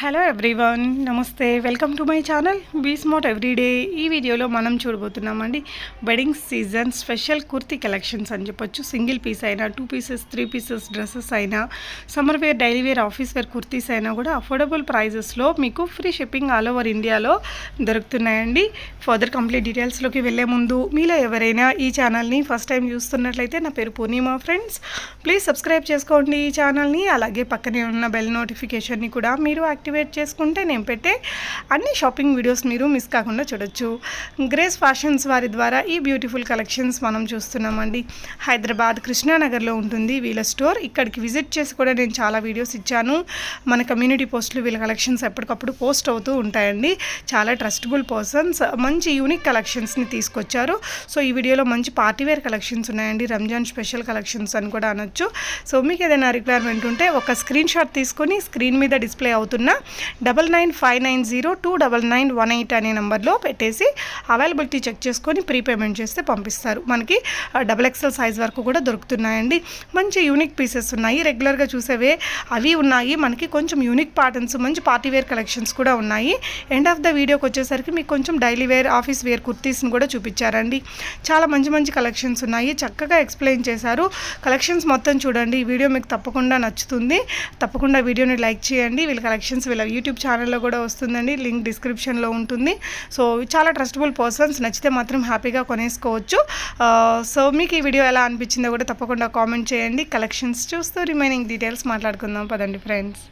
Hello everyone, నమస్తే. Welcome to my channel be smart everyday. ఈ వీడియోలో మనం చూడబోతున్నామండి wedding season special kurti collections అని చెప్పొచ్చు. సింగిల్ పీస్ అయినా, 2 పీసెస్ 3 పీసెస్ డ్రెస్సెస్ అయినా, summer wear, daily wear, office wear kurtis అయినా కూడా అఫోర్డబుల్ ప్రైజెస్లో మీకు ఫ్రీ షిప్పింగ్ ఆల్ ఓవర్ ఇండియాలో దొరుకుతున్నాయండి. ఫర్దర్ కంప్లీట్ డీటెయిల్స్లోకి వెళ్ళే ముందు మీలో ఎవరైనా ఈ ఛానల్ని ఫస్ట్ టైం చూస్తున్నట్లయితే, నా పేరు పూర్ణిమ ఫ్రెండ్స్, ప్లీజ్ సబ్స్క్రైబ్ చేసుకోండి ఈ ఛానల్ని. అలాగే పక్కనే ఉన్న బెల్ నోటిఫికేషన్ని కూడా మీరు యాక్టివేట్ చేసుకుంటే నేను పెట్టే అన్ని షాపింగ్ వీడియోస్ మీరు మిస్ కాకుండా చూడొచ్చు. గ్రేస్ ఫ్యాషన్స్ వారి ద్వారా ఈ బ్యూటిఫుల్ కలెక్షన్స్ మనం చూస్తున్నామండి. హైదరాబాద్ కృష్ణానగర్లో ఉంటుంది వీళ్ళ స్టోర్. ఇక్కడికి విజిట్ చేసి కూడా నేను చాలా వీడియోస్ ఇచ్చాను. మన కమ్యూనిటీ పోస్టులు వీళ్ళ కలెక్షన్స్ ఎప్పటికప్పుడు పోస్ట్ అవుతూ ఉంటాయండి. చాలా ట్రస్టబుల్ పర్సన్స్ మంచి యూనిక్ కలెక్షన్స్ని తీసుకొచ్చారు. సో ఈ వీడియోలో మంచి పార్టీవేర్ కలెక్షన్స్ ఉన్నాయండి. రంజాన్ స్పెషల్ కలెక్షన్స్ అని కూడా అనొచ్చు. సో మీకు ఏదైనా రిక్వైర్మెంట్ ఉంటే ఒక స్క్రీన్ షాట్ తీసుకొని స్క్రీన్ మీద డిస్ప్లే అవుతున్న 9959029918 అనే నెంబర్లో పెట్టేసి అవైలబిలిటీ చెక్ చేసుకొని ప్రీపేమెంట్ చేస్తే పంపిస్తారు. మనకి XXL సైజ్ వరకు కూడా దొరుకుతున్నాయండి. మంచి యూనిక్ పీసెస్ ఉన్నాయి. రెగ్యులర్గా చూసేవే అవి ఉన్నాయి. మనకి కొంచెం యూనిక్ ప్యాటర్న్స్, మంచి పార్టీవేర్ కలెక్షన్స్ కూడా ఉన్నాయి. ఎండ్ ఆఫ్ ద వీడియోకి వచ్చేసరికి మీకు కొంచెం డైలీ వేర్, ఆఫీస్ వేర్ కుర్తీస్ని కూడా చూపించారండి. చాలా మంచి మంచి కలెక్షన్స్ ఉన్నాయి. చక్కగా ఎక్స్ప్లెయిన్ చేశారు. కలెక్షన్స్ మొత్తం చూడండి. ఈ వీడియో మీకు తప్పకుండా నచ్చుతుంది. తప్పకుండా వీడియోని లైక్ చేయండి. వీళ్ళ కలెక్షన్స్ వీళ్ళ యూట్యూబ్ ఛానల్లో కూడా వస్తుందండి. లింక్ డిస్క్రిప్షన్లో ఉంటుంది. సో చాలా ట్రస్టబుల్ పర్సన్స్, నచ్చితే మాత్రం హ్యాపీగా కొనేసుకోవచ్చు. సో మీకు ఈ వీడియో ఎలా అనిపించిందో కూడా తప్పకుండా కామెంట్ చేయండి. కలెక్షన్స్ చూస్తూ రిమైనింగ్ డీటెయిల్స్ మాట్లాడుకుందాం పదండి ఫ్రెండ్స్.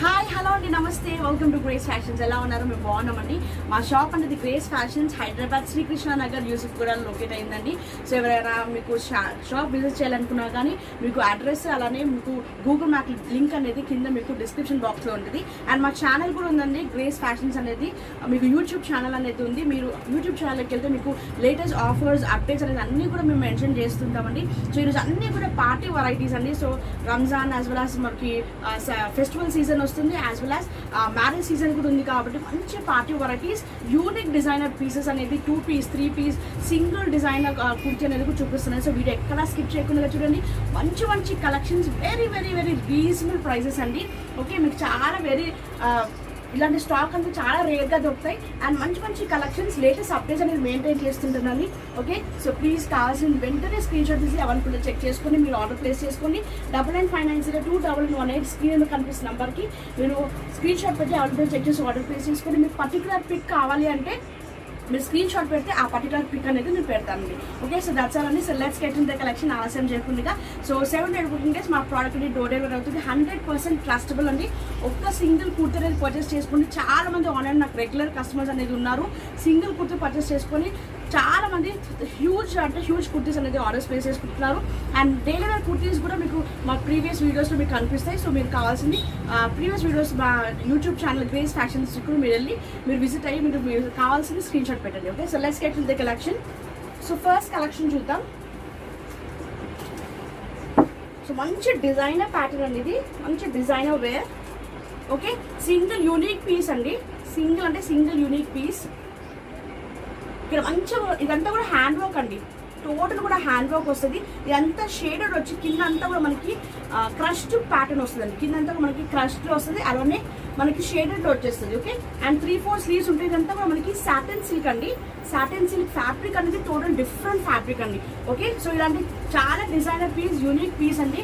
హాయ్, హలో అండి, నమస్తే. Welcome to grace fashions. ఎలా ఉన్నారు? మేము బాగున్నామండి. మా షాప్ అనేది గ్రేస్ ఫ్యాషన్స్ హైదరాబాద్ శ్రీకృష్ణనగర్ యూసుఫ్ కూడా లొకేట్ అయిందండి. సో ఎవరైనా మీకు షాప్ విజిట్ చేయాలనుకున్నా కానీ మీకు అడ్రస్, అలానే మీకు గూగుల్ మ్యాప్ లింక్ అనేది కింద మీకు డిస్క్రిప్షన్ బాక్స్లో ఉంటుంది. అండ్ మా ఛానల్ కూడా ఉందండి, గ్రేస్ ఫ్యాషన్స్ అనేది. మీకు యూట్యూబ్ ఛానల్ అనేది ఉంది. మీరు యూట్యూబ్ ఛానల్కి వెళ్తే మీకు లేటెస్ట్ ఆఫర్స్, అప్డేట్స్ అనేది అన్నీ కూడా మేము మెన్షన్ చేస్తుంటామండి. సో ఈరోజు అన్నీ కూడా పార్టీ వెరైటీస్ అండి. So Ramzan as well as మనకి ఫెస్టివల్ సీజన్ వస్తుంది, as well as marriage season కూడా ఉంది. కాబట్టి మంచి party varieties, unique designer pieces అనేది 2 piece 3 piece single designer kurti అనేది కూడా చూపిస్తున్నాయి. సో వీడియో ఎక్కడా స్కిప్ చేయకుండా చూడండి. మంచి మంచి collections, very very very reasonable prices అండి. ఓకే, మీకు చాలా వెరీ ఇలాంటి స్టాక్ అంతా చాలా రేర్గా దొరుకుతాయి. అండ్ మంచి మంచి కలెక్షన్స్, లేటెస్ట్ అప్డేట్స్ అనేది మెయింటైన్ చేస్తుంటానండి. ఓకే, సో ప్లీజ్ కావాల్సిన వెంటనే స్క్రీన్ షాట్ తీసి అవన్నీ చెక్ చేసుకొని మీరు ఆర్డర్ ప్లేస్ చేసుకోండి. 9959021118 స్క్రీన్ కనిపిస్తున్న నెంబర్కి మీరు స్క్రీన్ షాట్ పెట్టి అవన్నీ చెక్ చేసి ఆర్డర్ ప్లేస్ చేసుకొని, మీకు పర్టికులర్ పిక్ కావాలి అంటే మీరు స్క్రీన్ షాట్ పెడితే ఆ పర్టికులర్ పిక్ అనేది నేను పెడతానండి. ఓకే, సో దట్స్ ఆల్ అండి. So let's get in the collection. ఆలస్యం చేయకుండా. సో 7 బుకింగ్ డేస్ మా ప్రోడక్ట్ అనేది డోర్ డెలివరీ అవుతుంది. 100% ట్రస్టబుల్ అండి. ఒక్క సింగిల్ కుర్తీ అనేది పర్చేస్ చేసుకుని చాలా మంది ఆన్లైన్ నాకు రెగ్యులర్ కస్టమర్స్ అనేది ఉన్నారు. సింగిల్ కుర్తీ పర్చేస్ చేసుకొని చాలా మంది హ్యూజ్ కుర్తీస్ అనేది ఆర్డర్స్ ప్లేస్ చేసుకుంటున్నారు. అండ్ డైలీ వేర్ కుర్తీస్ కూడా మీకు మా ప్రీవియస్ వీడియోస్లో మీకు కనిపిస్తాయి. సో మీరు కావాల్సింది ప్రీవియస్ వీడియోస్ మా యూట్యూబ్ ఛానల్ గ్రేస్ ఫ్యాషన్స్ కూడా మీరు వెళ్ళి మీరు విజిట్ అయ్యి మీరు కావాల్సింది స్క్రీన్ షాట్ పెట్టండి. Okay, so let's get in the collection. So first collection చూద్దాం. సో మంచి డిజైనర్ ప్యాటర్న్ అనేది, మంచి designer wear. Okay, single unique piece అండి. సింగిల్ అంటే సింగిల్ యూనిక్ పీస్. ఇక్కడ మంచిగా ఇదంతా కూడా హ్యాండ్ వర్క్ అండి. టోటల్ కూడా హ్యాండ్ వర్క్ వస్తుంది. ఇదంతా షేడెడ్ వచ్చి కింద అంతా కూడా మనకి క్రష్డ్ ప్యాటర్న్ వస్తుందండి. కింద అంతా మనకి క్రష్డ్ వస్తుంది, అలానే మనకి షేడెడ్ వచ్చేస్తుంది. ఓకే, అండ్ 3-4 స్లీవ్స్ ఉంటాయి. ఇదంతా కూడా మనకి సాటిన్ సిల్క్ అండి. సాటిన్ సిల్క్ ఫ్యాబ్రిక్ అనేది టోటల్ డిఫరెంట్ ఫ్యాబ్రిక్ అండి. ఓకే, సో ఇలాంటి చాలా డిజైనర్ పీస్, యూనిక్ పీస్ అండి.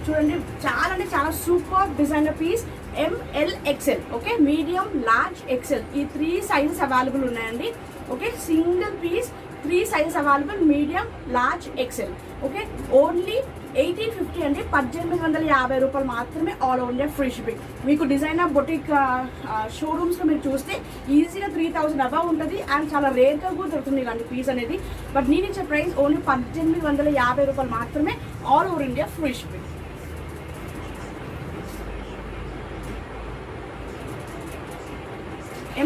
చూడండి, చాలా అంటే చాలా super designer piece. ML-XL, okay, medium, large, XL ఈ 3 సైజెస్ అవైలబుల్ ఉన్నాయండి. Okay, single piece 3 sizes available, medium, large, XL. Okay, only 1850 అండి. 1850 రూపాయలు మాత్రమే, all over India free shipping. మీకు డిజైనర్ బొటిక్ షోరూమ్స్లో మీరు చూస్తే ఈజీగా 3000 అబవ్ ఉంటుంది. అండ్ చాలా రేర్గా కూడా దొరుకుతుంది ఇలాంటి పీస్ అనేది. బట్ నేను ఇచ్చే ప్రైస్ ఓన్లీ 1850 రూపాయలు మాత్రమే, all over India free shipping.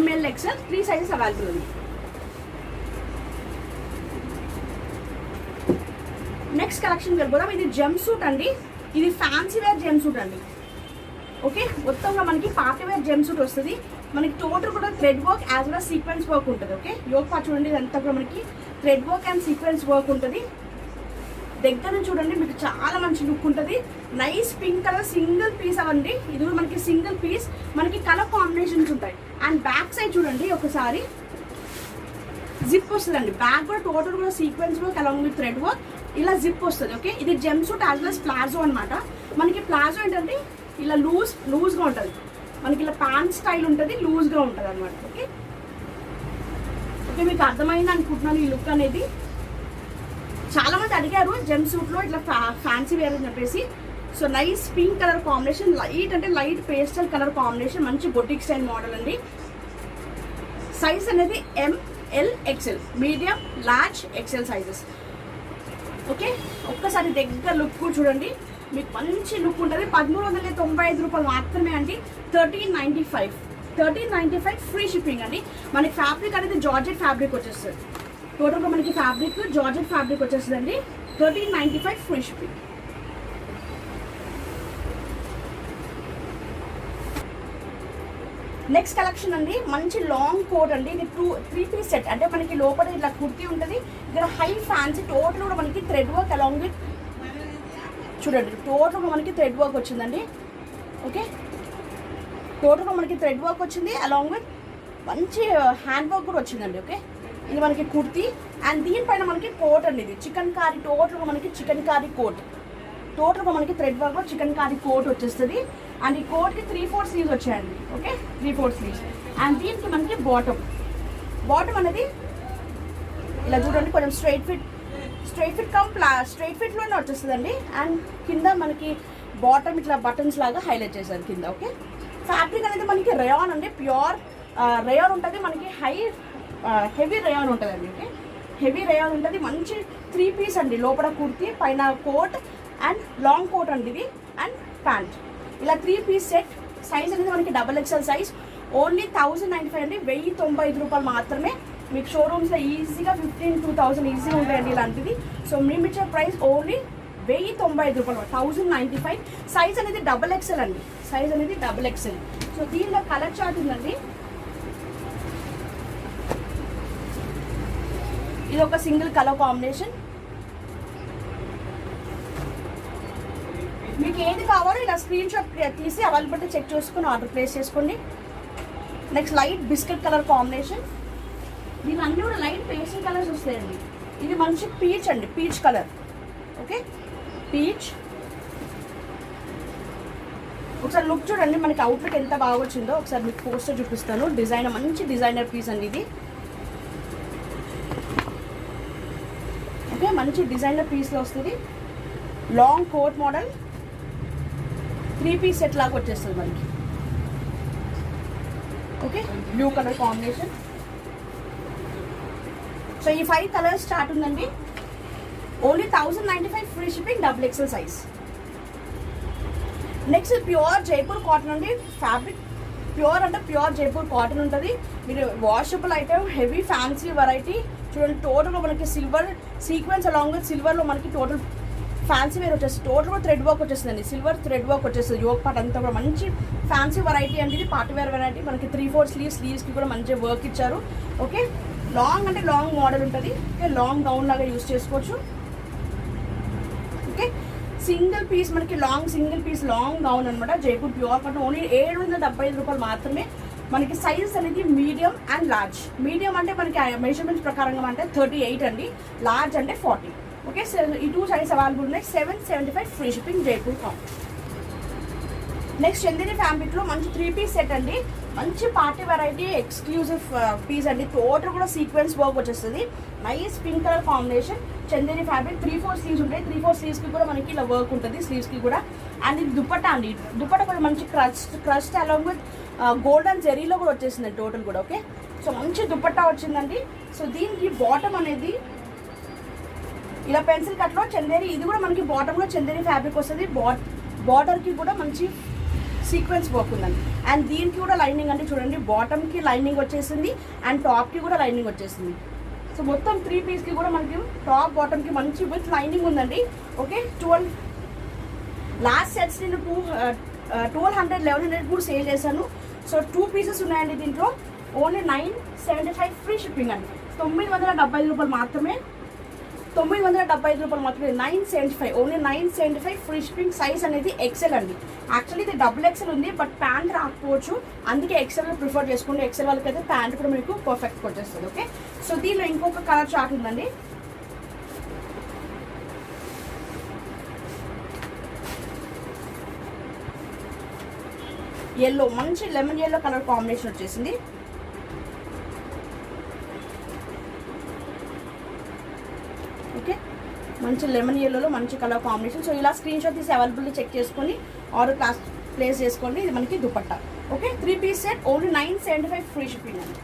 ML-XL 3 sizes available ఉంది. నెక్స్ట్ కలెక్షన్ వెళ్ళిపోదాం. ఇది జెమ్ సూట్ అండి. ఇది ఫ్యాన్సీ వేర్ జెమ్ సూట్ అండి. ఓకే, మొత్తంగా మనకి పార్టీ వేర్ జెమ్ సూట్ వస్తుంది. మనకి టోటల్ కూడా thread work as well sequence work ఉంటుంది. ఓకే, యోగ్ పార్ట్ చూడండి, ఇదంతా కూడా మనకి thread work and sequence work ఉంటుంది. దగ్గర నుంచి చూడండి, మీకు చాలా మంచి లుక్ ఉంటుంది. Nice pink colour single piece అవ్వండి. ఇది కూడా మనకి సింగిల్ పీస్, మనకి కలర్ కాంబినేషన్స్ ఉంటాయి. అండ్ బ్యాక్ సైడ్ చూడండి ఒకసారి, జిప్ వస్తుందండి. బ్యాక్ కూడా టోటల్ కూడా sequence work along with thread work ఇలా జిప్ వస్తుంది. ఓకే, ఇది gem suit as well palazzo అనమాట. మనకి ప్లాజో ఏంటంటే ఇలా లూజ్గా ఉంటుంది, మనకి ఇలా ప్యాంట్ స్టైల్ ఉంటుంది, లూజ్గా ఉంటుంది అనమాట. ఓకే ఓకే, మీకు అర్థమైంది అనుకుంటున్నాను ఈ లుక్ అనేది. చాలా మంది అడిగారు జెమ్ సూట్లో ఇట్లా ఫ్యాన్సీ వేర్ అని చెప్పేసి. So nice pink colour combination, light అంటే లైట్ పేస్టల్ కలర్ కాంబినేషన్, మంచి బొటిక్ స్టైల్ మోడల్ అండి. సైజ్ అనేది ML XL, medium large XL sizes. Okay, ఒక్కసారి దగ్గర లుక్ చూడండి, మీకు మంచి లుక్ ఉంటుంది. 1395 రూపాయలు మాత్రమే అండి. 1395 ఫ్రీ షిప్పింగ్ అండి. మనకి ఫ్యాబ్రిక్ అనేది జార్జెట్ ఫ్యాబ్రిక్ వచ్చేస్తుంది. టోటల్గా మనకి ఫ్యాబ్రిక్ జార్జెట్ ఫ్యాబ్రిక్ వచ్చేస్తుంది అండి. 1395 ఫ్రీ షిప్పింగ్. నెక్స్ట్ కలెక్షన్ అండి, మంచి లాంగ్ కోట్ అండి. ఇది 3 పీస్ సెట్, అంటే మనకి లోపల ఇలా కుర్తీ ఉంటుంది, ఇక్కడ హై ఫ్యాన్సీ, టోటల్ కూడా మనకి థ్రెడ్ వర్క్ అలాంగ్ విత్ చూడండి, టోటల్గా మనకి థ్రెడ్ వర్క్ వచ్చిందండి. ఓకే, టోటల్గా మనకి థ్రెడ్ వర్క్ వచ్చింది అలాంగ్ విత్ మంచి హ్యాండ్ వర్క్ కూడా వచ్చిందండి. ఓకే, ఇది మనకి కుర్తీ అండ్ దీనిపైన మనకి కోట్ అండి. ఇది చికెన్ కారీ, టోటల్గా మనకి చికెన్ కారీ కోట్, టోటల్గా మనకి థ్రెడ్ వర్క్లో చికెన్ కారీ కోట్ వచ్చేస్తుంది. అండ్ ఈ కోట్కి 3/4 స్లీవ్స్ వచ్చాయండి. Okay, 3/4 sleeves. అండ్ దీనికి మనకి బాటమ్ అనేది ఇలా చూడండి, కొంచెం స్ట్రైట్ ఫిట్ స్ట్రైట్ ఫిట్లోనే వచ్చేస్తుందండి. అండ్ కింద మనకి బాటమ్ ఇట్లా బటన్స్ లాగా హైలైట్ చేశారు కింద. ఓకే, ఫ్యాబ్రిక్ అనేది మనకి రేయాన్ అండి, ప్యూర్ రేయాన్ ఉంటుంది, మనకి హెవీ రేయాన్ ఉంటుందండి. ఓకే, హెవీ రేయాన్ ఉంటుంది, మంచి 3 పీస్ అండి. లోపల కుర్తీ, పైన కోట్ అండ్ లాంగ్ కోట్ అండి ఇది, అండ్ ప్యాంట్, ఇలా 3 పీస్ సెట్. సైజ్ అనేది మనకి XXL సైజ్. ఓన్లీ 1095 అండి, 1095 రూపాయలు మాత్రమే. మీకు షోరూమ్స్లో ఈజీగా 15-2000 ఈజీగా ఉంటాయండి ఇలాంటిది. సో మేము ఇచ్చే ప్రైస్ ఓన్లీ 1095 రూపాయలు, 1095. సైజ్ అనేది XXL అండి, సైజ్ అనేది XXL. సో దీనిలో కలర్ చార్ట్ ఉందండి. ఇది ఒక సింగిల్ కలర్ కాంబినేషన్. మీకు ఏది కావాలో ఇలా స్క్రీన్ షాట్ తీసి అవైలబిలిటీ చెక్ చేసుకుని ఆర్డర్ ప్లేస్ చేసుకోండి. Next light biscuit colour combination. దీని అన్నీ కూడా లైట్ పేస్టల్ కలర్స్ వస్తాయండి. ఇది మంచి పీచ్ అండి, పీచ్ కలర్. Okay, peach. ఒకసారి లుక్ చూడండి, మనకి అవుట్లుక్ ఎంత బాగా వచ్చిందో. ఒకసారి మీకు పోస్టర్ చూపిస్తాను. డిజైనర్, మంచి డిజైనర్ పీస్ అండి ఇది. ఓకే, మంచి డిజైనర్ పీస్లో వస్తుంది. Long coat model, 3 piece set లాగా వచ్చేస్తుంది మనకి. Okay, blue colour combination. So ఈ 5 కలర్స్ స్టార్ట్ ఉందండి. Only 1095 free shipping, XXL size. Next pure Jaipur cotton అండి. ఫ్యాబ్రిక్ ప్యూర్ అంటే ప్యూర్ జైపూర్ కాటన్ ఉంటుంది. మీరు washable item, heavy fancy variety. చూడండి, టోటల్గా మనకి సిల్వర్ సీక్వెన్స్ అలాంగ్ విత్ సిల్వర్లో మనకి టోటల్ ఫ్యాన్సీ వేర్ వచ్చేస్తుంది. టోటల్ కూడా థ్రెడ్ వర్క్ వచ్చేస్తుందండి, సిల్వర్ థ్రెడ్ వర్క్ వచ్చేస్తుంది. యోగ్ పార్ట్ అంతా కూడా మంచి ఫ్యాన్సీ వెరైటీ అండి ఇది, పార్టీ వేర్ వెరైటీ. మనకి 3/4 స్లీవ్స్కి కూడా మంచి వర్క్ ఇచ్చారు. ఓకే, లాంగ్ అంటే లాంగ్ మోడల్ ఉంటుంది. ఓకే, లాంగ్ గౌన్ లాగా యూస్ చేసుకోవచ్చు. ఓకే, సింగిల్ పీస్ మనకి సింగిల్ పీస్ లాంగ్ గౌన్ అనమాట. జైపూర్ ప్యూర్ కాటన్, ఓన్లీ 775 రూపాయలు మాత్రమే. మనకి సైజెస్ అనేది మీడియం అండ్ లార్జ్. మీడియం అంటే మనకి మెజర్మెంట్స్ ప్రకారంగా అంటే 38 అండి, లార్జ్ అంటే 40. ఓకే, ఈ 2 సైజ్ అవైలబుల్ ఉన్నాయి. 775 free shipping, Jaipur cotton. Next Chanderi ఫ్యాబ్రిక్లో మంచి 3 పీస్ సెట్ అండి. మంచి పార్టీ వెరైటీ, ఎక్స్క్లూజివ్ పీస్ అండి. టోటల్ కూడా సీక్వెన్స్ వర్క్ వచ్చేస్తుంది. Nice pink colour combination, Chanderi fabric. 3/4 sleeves ఉంటాయి. 3/4 స్లీవ్స్కి కూడా మనకి ఇలా వర్క్ ఉంటుంది, స్లీవ్స్కి కూడా. అండ్ ఇది దుపట్టా అండి. దుపట్టా కూడా మంచి క్రస్ట్ అలాంగ్ విత్ గోల్డెన్ జెరీలో కూడా వచ్చేసింది టోటల్ కూడా. ఓకే, సో మంచి దుపట్టా వచ్చిందండి. సో దీనికి బాటమ్ అనేది ఇలా పెన్సిల్ కట్లో చందేరి, ఇది కూడా మనకి బాటంలో చందేరి ఫ్యాబ్రిక్ వస్తుంది. బార్డర్కి కూడా మంచి సీక్వెన్స్ వర్క్ ఉందండి. అండ్ దీనికి కూడా లైనింగ్ అంటే చూడండి, బాటమ్కి లైనింగ్ వచ్చేసింది అండ్ టాప్కి కూడా లైనింగ్ వచ్చేసింది. సో మొత్తం 3 పీస్కి కూడా మనకి టాప్ బాటమ్కి మంచి విత్ లైనింగ్ ఉందండి. ఓకే, 12 లాస్ట్ సెట్స్ నేను 1200 1100 కూడా సేల్ చేశాను. సో 2 పీసెస్ ఉన్నాయండి దీంట్లో. ఓన్లీ 975 ఫ్రీ షిప్పింగ్ అండి, 975 రూపాయలు మాత్రమే. ₹975 మాత్రమే. 975, ఓన్లీ 975 ఫ్రీ షిప్పింగ్. సైజ్ అనేది ఎక్సెల్ అండి. యాక్చువల్లీ ఇది డబుల్ ఎక్సెల్ ఉంది, బట్ ప్యాంట్ రాకపోవచ్చు, అందుకే ఎక్సెల్ ప్రిఫర్ చేసుకోండి. ఎక్సెల్ వాళ్ళకి అయితే ప్యాంట్ కూడా మీకు పర్ఫెక్ట్గా వచ్చేస్తుంది. ఓకే, సో దీనిలో ఇంకొక కలర్ చార్ట్ ఉందండి. ఎల్లో, మంచి లెమన్ ఎల్లో కలర్ కాంబినేషన్ వచ్చేసింది. ఓకే, మంచి లెమన్ ఎల్లోలో మంచి కలర్ కాంబినేషన్. సో ఇలా స్క్రీన్ షాట్ తీసి అవైలబిలిటీ చెక్ చేసుకొని ఆర్డర్ ప్లేస్ చేసుకోండి. ఇది మనకి dupatta. Okay, 3 piece set, only 975 free shipping అండి.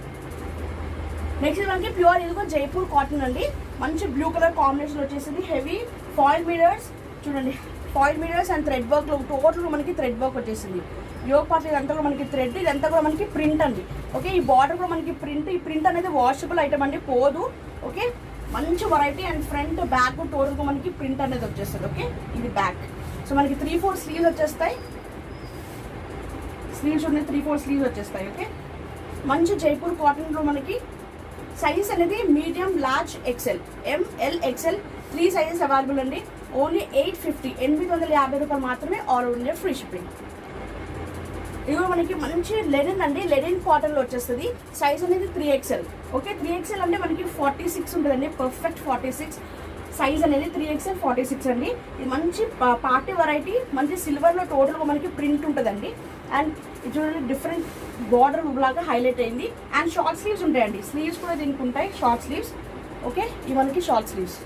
నెక్స్ట్ మనకి ప్యూర్ ఇదిగో జైపూర్ కాటన్ అండి. మంచి బ్లూ కలర్ కాంబినేషన్ వచ్చేసింది. హెవీ ఫాయిల్ మిరర్స్ చూడండి, foil mirrors and thread work. Total మనకి థ్రెడ్ వర్క్ వచ్చేసింది. యోగ్ పార్ట్ ఇదంతా కూడా మనకి థ్రెడ్, ఇదంతా కూడా మనకి ప్రింట్ అండి. ఓకే, ఈ బార్డర్ కూడా మనకి ప్రింట్. ఈ ప్రింట్ అనేది వాషబుల్ ఐటమ్ అండి, పోదు. ఓకే, మంచి వెరైటీ. అండ్ ఫ్రంట్ బ్యాక్ టోటల్గా మనకి ప్రింట్ అనేది వచ్చేస్తుంది. ఓకే, ఇది బ్యాక్. సో మనకి 3-4 స్లీవ్స్ వచ్చేస్తాయి. స్లీవ్స్ ఉన్నాయి, 3-4 స్లీవ్స్ వచ్చేస్తాయి. ఓకే, మంచి జైపూర్ కాటన్లో మనకి సైజ్ అనేది medium, large, XL, ML, XL 3 sizes available అండి. ఓన్లీ 850, ₹850 మాత్రమే. All over India free shipping. ఇది మనకి మంచి లెనిన్ అండి, లెనిన్ కాటన్లో వచ్చేస్తుంది. సైజ్ అనేది 3XL. ఓకే, 3XL అంటే మనకి 46 ఉంటుందండి, పర్ఫెక్ట్ 46 సైజ్ అనేది. 3XL 46 అండి. ఇది మంచి పార్టీ వెరైటీ, మంచి సిల్వర్లో టోటల్గా మనకి ప్రింట్ ఉంటుందండి. అండ్ ఇది చూడండి, డిఫరెంట్ బార్డర్ లాగా హైలైట్ అయింది. అండ్ షార్ట్ స్లీవ్స్ ఉంటాయండి, స్లీవ్స్ కూడా దీనికి ఉంటాయి, షార్ట్ స్లీవ్స్. ఓకే, ఇవి మనకి షార్ట్ స్లీవ్స్.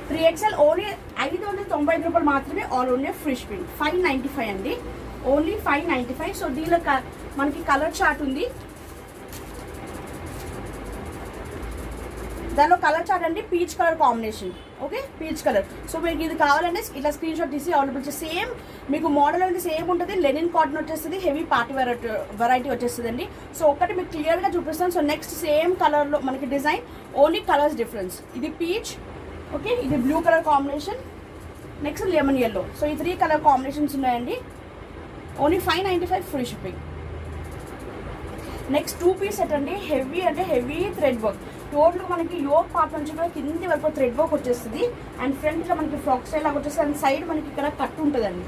3XL ఓన్లీ ₹595 మాత్రమే. All only free shipping. 595 అండి, ఓన్లీ 595. సో దీనిలో మనకి కలర్ చార్ట్ ఉంది. దానిలో కలర్ చార్ట్ అండి, peach colour combination. Okay, peach colour. So మీకు ఇది కావాలంటే ఇట్లా స్క్రీన్ షాట్ తీసి అవైలబుల్. సేమ్ మీకు మోడల్ అనేది సేమ్ ఉంటుంది. లెనిన్ కాటన్ వచ్చేస్తుంది, హెవీ పార్టీ వెరైటీ వచ్చేస్తుంది అండి. సో ఒకటి మీకు క్లియర్గా చూపిస్తాను. సో నెక్స్ట్ సేమ్ కలర్లో మనకి డిజైన్, ఓన్లీ కలర్స్ డిఫరెన్స్. ఇది పీచ్. ఓకే, ఇది blue colour combination. Next lemon yellow. So ఈ 3 కలర్ కాంబినేషన్స్ ఉన్నాయండి. Only 595 free shipping. Next 2 piece set అండి. హెవీ అంటే హెవీ థ్రెడ్ వర్క్. టోటల్ మనకి యోగ్ పార్ట్ నుంచి కూడా కింది వరకు థ్రెడ్ వర్క్ వచ్చేస్తుంది. అండ్ ఫ్రంట్లో మనకి ఫ్రాక్ స్టైల్ లాగా వచ్చేస్తుంది. అండ్ సైడ్ మనకి ఇక్కడ కట్ ఉంటుందండి.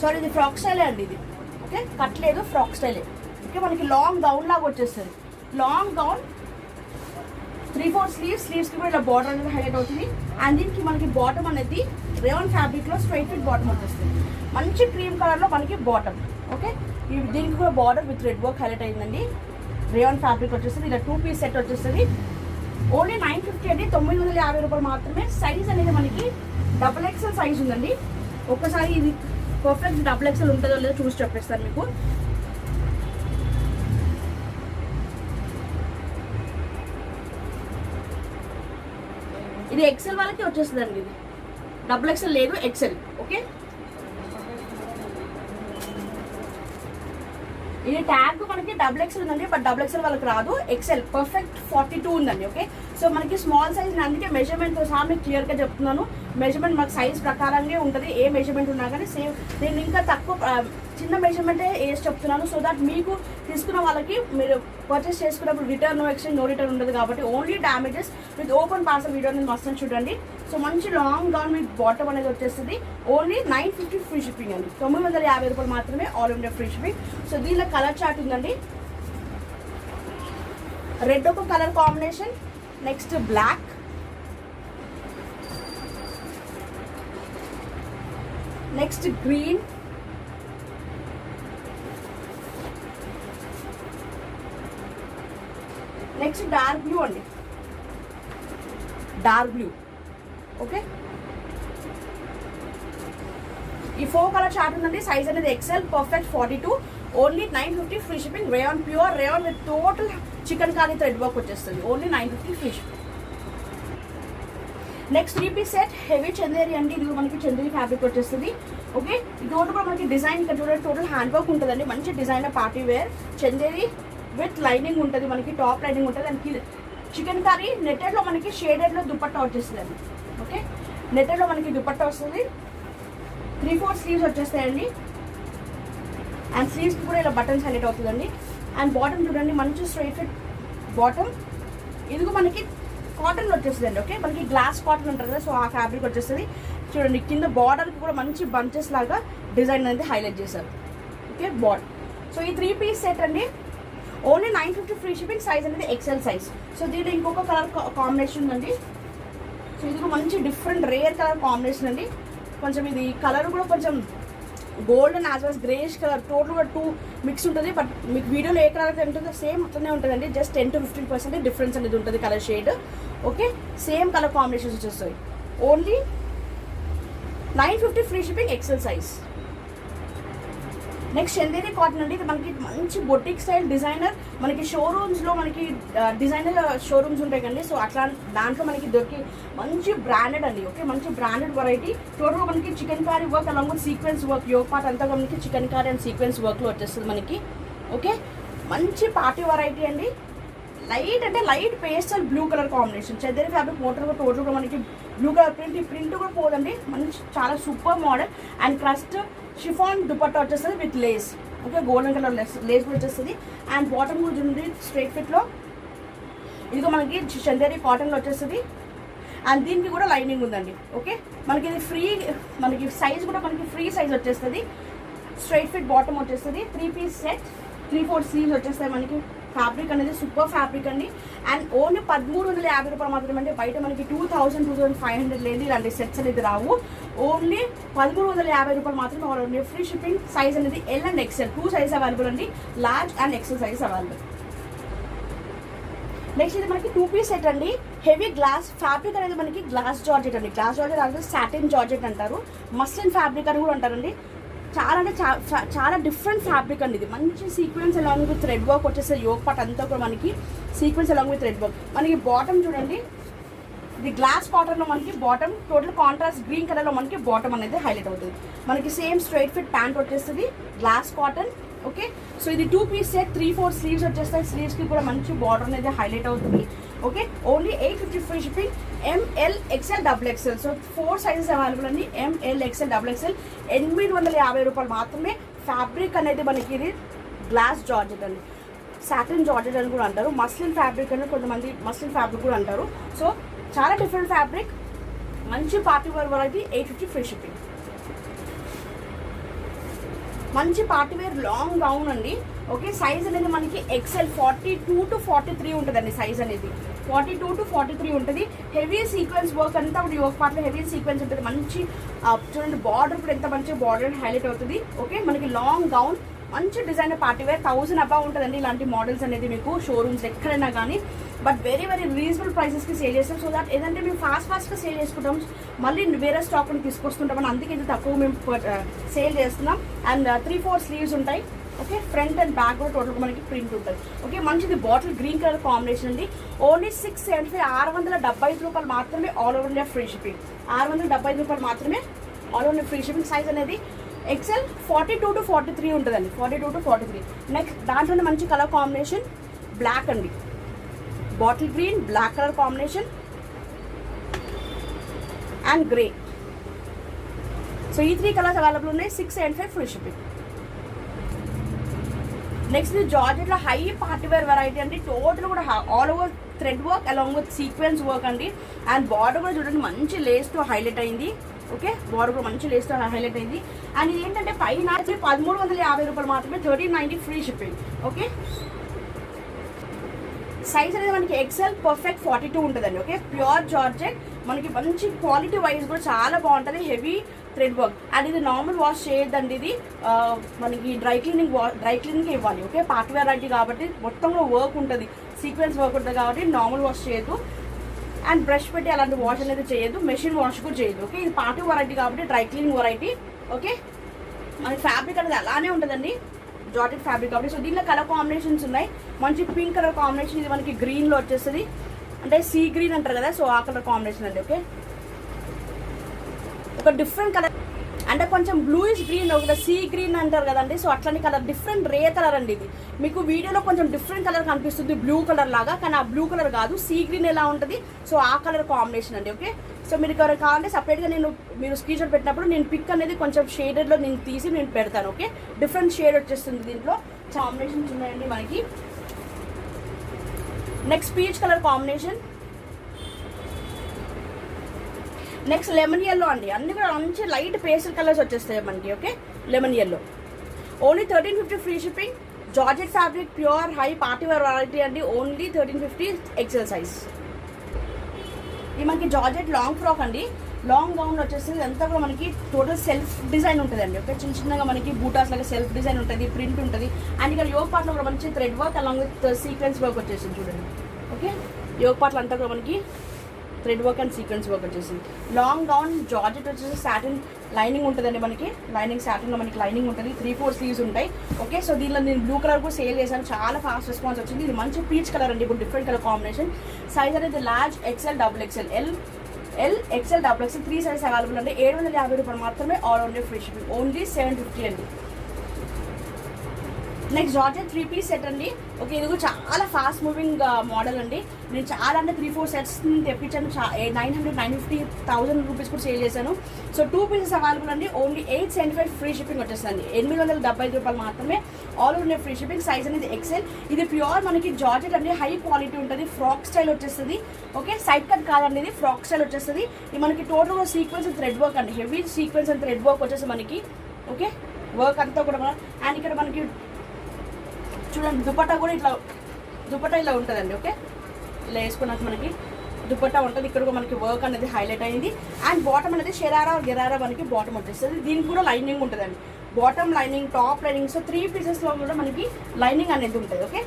సారీ, ఇది ఫ్రాక్ స్టైలే అండి ఇది. ఓకే, కట్ లేదు, ఫ్రాక్ స్టైలే. ఓకే, మనకి లాంగ్ గౌన్ లాగా వచ్చేస్తుంది. లాంగ్ గౌన్, 3-4 స్లీవ్స్కి కూడా ఇలా బార్డర్ అనేది హైలైట్ అవుతుంది. అండ్ దీనికి మనకి బాటమ్ అనేది రేవన్ ఫ్యాబ్రిక్లో స్ట్రైట్ ఫిట్ బాటమ్ వచ్చేస్తుంది. మంచి క్రీమ్ కలర్లో మనకి బాటమ్. ఓకే, దీనికి కూడా border with red work highlight అయిందండి. రేవన్ ఫ్యాబ్రిక్ వచ్చేస్తుంది. ఇలా 2 పీస్ సెట్ వచ్చేస్తుంది. ఓన్లీ 950 అండి, ₹950 మాత్రమే. సైజ్ అనేది మనకి XXL సైజ్ ఉందండి. ఒక్కసారి ఇది పర్ఫెక్ట్ XXL ఉంటుందో లేదో చూసి చెప్పేస్తాను మీకు. ఇది ఎక్సెల్ వాళ్ళకి వచ్చేస్తుంది అండి. ఇది XXL లేదు, ఎక్సెల్. ఓకే, ఇది ట్యాగ్ మనకి XXL ఉందండి, బట్ XXL వాళ్ళకి రాదు. ఎక్సెల్ పర్ఫెక్ట్ 42 ఉందండి. ఓకే, సో మనకి స్మాల్ సైజ్, అందుకే మెజర్మెంట్తో సహా మీకు క్లియర్గా చెప్తున్నాను. మెజర్మెంట్ మాకు సైజ్ ప్రకారంగా ఉంటుంది, ఏ మెజర్మెంట్ ఉన్నా కానీ. సేమ్ నేను ఇంకా తక్కువ చిన్న మెజర్మెంటే వేసి చెప్తున్నాను. సో దట్ మీకు తీసుకున్న వాళ్ళకి మీరు పర్చేస్ చేసుకున్నప్పుడు return, no exchange, no return ఉండదు కాబట్టి only damages with open parcel video నేను మస్తు చూడండి. సో మంచి లాంగ్ గౌన్ విత్ బాటమ్ అనేది వచ్చేస్తుంది. ఓన్లీ 950 ఫ్రీ షిప్పింగ్ అండి. ₹950 మాత్రమే. All India free shipping. So దీనిలో కలర్ చార్ట్ ఉందండి. రెడ్ ఒక colour combination. Next black, next green, next dark blue అండి, డార్క్ బ్లూ. ఓకే, ఈ 4 కలర్ చార్ట్ ఉందండి. సైజ్ అనేది XL, perfect 42. Only 950 free shipping. Rayon, pure rayon with total chikankari thread work వచ్చేస్తుంది. Only 950 free shipping. Next 3 piece set, heavy Chanderi అండి. ఇది మనకి Chanderi fabric వచ్చేస్తుంది. Okay, ఇది కూడా మనకి డిజైన్ ఇక్కడ చూడండి, టోటల్ హ్యాండ్ వర్క్ ఉంటుందండి. మంచి design party wear Chanderi with lining ఉంటుంది. మనకి టాప్ లైనింగ్ ఉంటుంది. దానికి చికెన్ కర్రీ నెట్టెడ్లో మనకి షేడెడ్లో దుపట్టా వచ్చేస్తుంది అండి. ఓకే, నెట్టెడ్లో మనకి దుపట్టా వస్తుంది. 3-4 స్లీవ్స్ వచ్చేస్తాయండి. అండ్ స్లీవ్స్కి కూడా ఇలా బటన్స్ హైలైట్ అవుతుందండి. అండ్ బాటమ్ చూడండి, మంచి స్ట్రైట్ ఫిట్ బాటమ్. ఇదిగో మనకి కాటన్ వచ్చేస్తుంది అండి. ఓకే, మనకి గ్లాస్ కాటన్ ఉంటుంది కదా, సో ఆ ఫ్యాబ్రిక్ వచ్చేస్తుంది. చూడండి కింద బార్డర్కి కూడా మంచి బంచెస్ లాగా డిజైన్ అనేది హైలైట్ చేశారు. Okay border. సో ఈ 3 పీస్ సెట్ అండి, ఓన్లీ 950 ఫ్రీ షిప్పింగ్. సైజ్ అనేది ఎక్సెల్ సైజ్. సో దీంట్లో ఇంకొక కలర్ కాంబినేషన్ ఉందండి. సో ఇది కూడా మంచి డిఫరెంట్ రేర్ కలర్ కాంబినేషన్ అండి. కొంచెం ఇది కలర్ కూడా కొంచెం golden as well greyish colour, టోటల్గా 2 మిక్స్ ఉంటుంది. బట్ మీకు వీడియోలో ఏ కలర్ అయితే ఉంటుందో సేమ్ అట్లనే ఉంటుందండి. జస్ట్ 10 to 15% డిఫరెన్స్ అనేది ఉంటుంది colour shade. Okay, same colour combinations వచ్చేస్తాయి. Only 950 free shipping XL size. Next Chanderi cotton అండి. ఇది మనకి మంచి బొటిక్ స్టైల్ డిజైనర్, మనకి షోరూమ్స్లో మనకి డిజైనర్ షోరూమ్స్ ఉంటాయి కండి. సో అట్లా దాంట్లో మనకి దొరికి మంచి బ్రాండెడ్ అండి. ఓకే, మంచి బ్రాండెడ్ వెరైటీ. టోటల్గా మనకి chikankari work along with sequence work, yoke part అంతా మనకి చికెన్ కారీ అండ్ సీక్వెన్స్ వర్క్లో వచ్చేస్తుంది మనకి. ఓకే, మంచి పార్టీ వెరైటీ అండి. లైట్ అంటే light pastel blue colour combination. Chanderi fabric టోటల్గా మనకి బ్లూ కలర్ ప్రింట్. ఈ ప్రింట్ కూడా పోదండి, మంచి చాలా super model. And crushed chiffon dupatta వచ్చేస్తుంది with lace. Okay, golden colour lace కూడా వచ్చేస్తుంది. అండ్ బాటమ్ కూడా ఉంది స్ట్రైట్ ఫిట్లో. ఇదిగో మనకి చందేరి కాటన్లో వచ్చేస్తుంది. అండ్ దీనికి కూడా లైనింగ్ ఉందండి. ఓకే, మనకి ఇది ఫ్రీ, మనకి సైజ్ కూడా మనకి ఫ్రీ సైజ్ వచ్చేస్తుంది. స్ట్రైట్ ఫిట్ బాటమ్ వచ్చేస్తుంది. 3 పీస్ సెట్, 3/4 స్లీవ్స్ వచ్చేస్తాయి మనకి. ఫ్యాబ్రిక్ అనేది సూపర్ ఫ్యాబ్రిక్ అండి. అండ్ ఓన్లీ 1350 రూపాయలు మాత్రమే అండి. బయట మనకి 2000, 2500 లేదు ఇలాంటి సెట్స్ అనేది రావు. ఓన్లీ 1350 రూపాయలు మాత్రమే. Only free shipping. సైజ్ అనేది L and XL 2 size available అండి. Large and XL size available. Next ఇది మనకి 2 పీస్ సెట్ అండి. హెవీ గ్లాస్ ఫ్యాబ్రిక్ అనేది మనకి గ్లాస్ జార్జెట్ అండి. గ్లాస్ జార్జెట్ అంటే సాటిన్ జార్జెట్ అంటారు, మస్లిన్ ఫ్యాబ్రిక్ అని కూడా అంటారండి. చాలా అంటే చాలా డిఫరెంట్ ఫ్యాబ్రిక్ అండి. ఇది మంచి sequence along with thread work వచ్చేసి యోగ్ పార్ట్ అంతా కూడా మనకి sequence along with thread work. మనకి బాటమ్ చూడండి, ఇది గ్లాస్ కాటన్లో మనకి బాటమ్ టోటల్ కాంట్రాస్ట్ గ్రీన్ కలర్లో మనకి బాటమ్ అనేది హైలైట్ అవుతుంది. మనకి సేమ్ స్ట్రైట్ ఫిట్ ప్యాంట్ వచ్చేస్తుంది, గ్లాస్ కాటన్. ఓకే, సో ఇది 2 పీస్ సెట్, 3/4 స్లీవ్స్ వచ్చేస్తాయి. స్లీవ్స్కి కూడా మంచి బార్డర్ అనేది హైలైట్ అవుతుంది. Okay, only 850 free shipping. ML, XL, XXL. So 4 sizes available అండి. ML, XL, XXL. 850 రూపాయలు మాత్రమే. ఫ్యాబ్రిక్ అనేది మనకి ఇది గ్లాస్ జార్జెట్ అండి, సాటిన్ జార్జెట్ అని కూడా అంటారు, మస్లిన్ ఫ్యాబ్రిక్ అని కొంతమంది మస్లిన్ ఫ్యాబ్రిక్ కూడా అంటారు. సో చాలా డిఫరెంట్ ఫ్యాబ్రిక్, మంచి party wear variety. 850 free shipping. మంచి పార్టీ వేర్ లాంగ్ గౌన్ అండి. ఓకే, సైజ్ అనేది మనకి ఎక్సెల్ 42 to 43 ఉంటుందండి. సైజ్ అనేది 42 to 43 ఉంటుంది. హెవీ సీక్వెన్స్ వర్క్ అంతా కూడా యోగ్ పార్ట్లో హెవీ సీక్వెన్స్ ఉంటుంది. మంచి చూడండి బార్డర్ కూడా ఎంత మంచి బార్డర్ హైలైట్ అవుతుంది. ఓకే, మనకి లాంగ్ గౌన్, మంచి డిజైనర్ పార్టీ వేర్. 1000 అబౌవ్ ఉంటుందండి ఇలాంటి మోడల్స్ అనేది మీకు షోరూమ్స్ ఎక్కడైనా కానీ. బట్ వెరీ రీజనబుల్ ప్రైసెస్కి సేల్ చేస్తాం. సో దట్ ఏదంటే మేము ఫాస్ట్గా సేల్ చేసుకుంటాం, మళ్ళీ వేరే స్టాక్ని తీసుకొస్తుంటాం. అందుకే ఇది తక్కువ మేము సేల్ చేస్తున్నాం. అండ్ 3/4 స్లీవ్స్ ఉంటాయి. ఓకే, ఫ్రంట్ అండ్ బ్యాక్ కూడా టోటల్గా మనకి ప్రింట్ ఉంటుంది. ఓకే, మంచిది బాటిల్ గ్రీన్ కలర్ కాంబినేషన్ అండి. ఓన్లీ 675, 675 రూపాయలు మాత్రమే. All over India free shipping. 675 రూపాయలు మాత్రమే, all over India free shipping. Size అనేది ఎక్సెల్ 42 to 43 ఉంటుందండి. 42 to 43. నెక్స్ట్ దాంట్లోనే మంచి కలర్ కాంబినేషన్ బ్లాక్ అండి, bottle green black colour combination and grey. So ఈ 3 కలర్స్ అవైలబుల్ ఉన్నాయి. 675 ఫ్రీ షిప్పింగ్. నెక్స్ట్ ఇది జార్జెట్లో హై పార్టీ వేర్ వెరైటీ అండి. టోటల్ కూడా all over thread work along with sequence work అండి. And border కూడా చూడండి మంచి లేస్తో హైలైట్ అయింది. ఓకే, బార్డర్ కూడా మంచి లేస్తో హైలైట్ అయింది. అండ్ ఇది ఏంటంటే పైన 1350 రూపాయలు మాత్రమే. 1390 ఫ్రీ షిప్పింగ్. ఓకే, సైజ్ అనేది మనకి ఎక్సెల్ పర్ఫెక్ట్ 42 ఉంటుందండి. ఓకే, ప్యూర్ జార్జెట్, మనకి మంచి క్వాలిటీ వైజ్ కూడా చాలా బాగుంటుంది. Heavy thread work. అండ్ ఇది నార్మల్ వాష్ చేయొద్దండి. ఇది మనకి డ్రై క్లీనింగ్ ఇవ్వాలి. ఓకే, పార్టీ వెరైటీ కాబట్టి మొత్తంలో వర్క్ ఉంటుంది, సీక్వెన్స్ వర్క్ ఉంటుంది కాబట్టి నార్మల్ వాష్ చేయొద్దు. అండ్ బ్రష్ పెట్టి అలాంటి వాష్ అనేది చేయొద్దు, మెషిన్ వాష్ కూడా చేయొద్దు. ఓకే, ఇది పార్టీ వెరైటీ కాబట్టి డ్రై క్లీనింగ్ వెరైటీ. ఓకే, మనకి ఫ్యాబ్రిక్ అనేది అలానే ఉంటుందండి, జార్జెట్ ఫ్యాబ్రిక్ కాబట్టి. సో దీనిలో కలర్ కాంబినేషన్స్ ఉన్నాయి. మంచి పింక్ కలర్ కాంబినేషన్, ఇది మనకి గ్రీన్లో వచ్చేస్తుంది, అంటే సీ గ్రీన్ అంటారు కదా, సో ఆ కలర్ కాంబినేషన్ అండి. ఓకే, ఒక డిఫరెంట్ కలర్ అంటే కొంచెం బ్లూయిష్ గ్రీన్, ఒక సీ గ్రీన్ అంటారు కదండి, సో అట్లాంటి కలర్ డిఫరెంట్ రే కలర్ అండి. ఇది మీకు వీడియోలో కొంచెం డిఫరెంట్ కలర్ కనిపిస్తుంది, బ్లూ కలర్ లాగా, కానీ ఆ బ్లూ కలర్ కాదు, సీ గ్రీన్ ఎలా ఉంటుంది, సో ఆ కలర్ కాంబినేషన్ అండి. ఓకే, సో మీరు ఇక్కడ కావాలంటే సపరేట్గా మీరు స్క్రీన్ షాట్ పెట్టినప్పుడు నేను పిక్ అనేది కొంచెం షేడెడ్లో నేను తీసి నేను పెడతాను. ఓకే, డిఫరెంట్ షేడ్ వచ్చేస్తుంది దీంట్లో. కాంబినేషన్స్ ఉన్నాయండి మనకి. Next peach colour combination, next lemon yellow అండి. అన్ని కూడా మంచి లైట్ పేస్టల్ కలర్స్ వచ్చేస్తాయి మనకి. Okay, lemon yellow only 1350 free shipping. Georgette fabric pure high party wear variety అండి. Only 1350 XL size. ఇది మనకి జార్జెట్ లాంగ్ ఫ్రాక్ అండి. లాంగ్ గౌన్ వచ్చేసి అంతా కూడా మనకి టోటల్ సెల్ఫ్ డిజైన్ ఉంటుందండి. ఓకే, చిన్న చిన్నగా మనకి బూటాస్ లాగా సెల్ఫ్ డిజైన్ ఉంటుంది, ప్రింట్ ఉంటుంది. అండ్ ఇక్కడ యోగ్ పార్ట్లో కూడా మంచి thread work along with sequence work వచ్చేసింది చూడండి. ఓకే, యోగ్ పార్ట్లు అంతా కూడా మనకి thread work and sequence work వచ్చేసింది. లాంగ్ గౌన్ జార్జెట్ వచ్చేసి సాటిన్ లైనింగ్ ఉంటుందండి మనకి. లైనింగ్ సాటిన్లో మనకి లైనింగ్ ఉంటుంది. 3-4 స్లీవ్స్ ఉంటాయి. ఓకే, సో దీనిలో నేను బ్లూ కలర్ కూడా సేల్ చేశాను. చాలా ఫాస్ట్ రెస్పాన్స్ వచ్చింది. ఇది మంచి పీచ్ కలర్ అండి. ఇప్పుడు డిఫరెంట్ కలర్ కాంబినేషన్. సైజ్ అనేది large, XL, double XL, L XL, double XL 3 size available అండి. 750 రూపాయలు మాత్రమే all only free shipping. Only 750 అండి. నెక్స్ట్ జార్జెట్ 3 పీస్ సెట్ అండి. ఓకే, ఇది కూడా చాలా ఫాస్ట్ మూవింగ్ మోడల్ అండి. నేను చాలా అంటే 3-4 సెట్స్ తెప్పించాను. 900-950,000 రూపీస్ కూడా సేల్ చేశాను. సో 2 పీసెస్ అవైలబుల్ అండి. ఓన్లీ 875 ఫ్రీ షిప్పింగ్ వచ్చేస్తుంది. 875 రూపాయలు మాత్రమే all only free shipping. Size అనేది ఎక్సెల్. ఇది ప్యూర్ మనకి జార్జెట్ అండి. హై క్వాలిటీ ఉంటుంది. ఫ్రాక్ స్టైల్ వచ్చేస్తుంది. ఓకే, సైడ్ కట్ కాదండి, ఇది ఫ్రాక్ స్టైల్ వచ్చేస్తుంది. ఇది మనకి టోటల్ సీక్వెన్స్ థ్రెడ్ వర్క్ అండి. Heavy sequence and thread work వచ్చేసి మనకి. ఓకే, వర్క్ అంతా కూడా మన అండ్ ఇక్కడ మనకి చూడండి దుపట్టా కూడా ఇట్లా దుపట్టా ఇలా ఉంటుందండి. ఓకే, ఇలా వేసుకున్నాక మనకి దుపట్టా ఉంటుంది. ఇక్కడ కూడా మనకి వర్క్ అనేది హైలైట్ అయింది. అండ్ బాటమ్ అనేది షెరారా గెరారా మనకి బాటమ్ వచ్చేస్తుంది. దీనికి కూడా లైనింగ్ ఉంటుందండి. Bottom lining, top lining. So 3 పీసెస్లో కూడా మనకి లైనింగ్ అనేది ఉంటుంది. ఓకే,